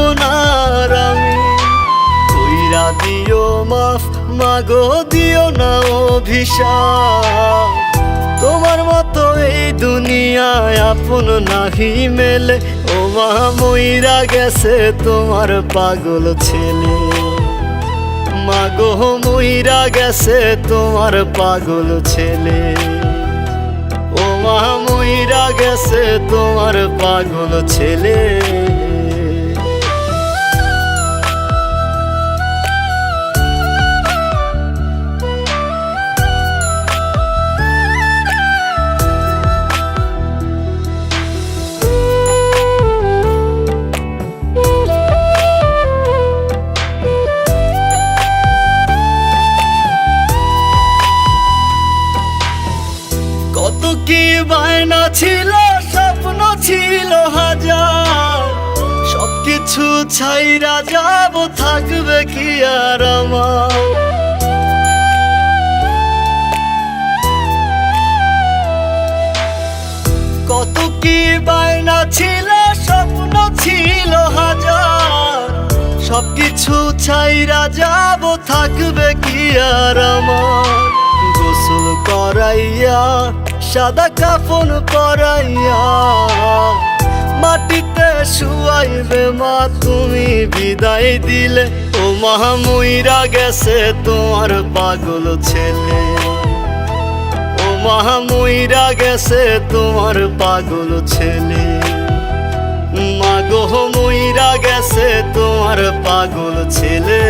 আপনার আমি। কইরা দিও মাফ মাগো, দিও না অভিশাপ। তোমার মতো এই দুনিয়ায় আপন নাহি মেলে, ও মা মইরা গেছে তোমার পাগল ছেলে। মাগো মইরা গেছে তোমার পাগল ছেলে, ও মা মইরা গেছে তোমার পাগল ছেলে। কত কি বায়না ছিল, স্বপ্ন ছিল হাজার, সবকিছু ছাইরা যাব, থাকবে কি আর আমার। কত কি বায়না ছিল, স্বপ্ন ছিল হাজার, সবকিছু ছাইরা যাব, থাকবে কি আর আমার। গোসল করাইয়া সাদা কাফন পরাইয়া মাটিতে শুয়াইবে মা তুমি বিদায় দিলে, ও মা মইরা গেছে তোমার পাগল ছেলে, ও মা মইরা গেছে তোমার পাগল ছেলে। মাগো মইরা গেছে তোমার পাগল ছেলে।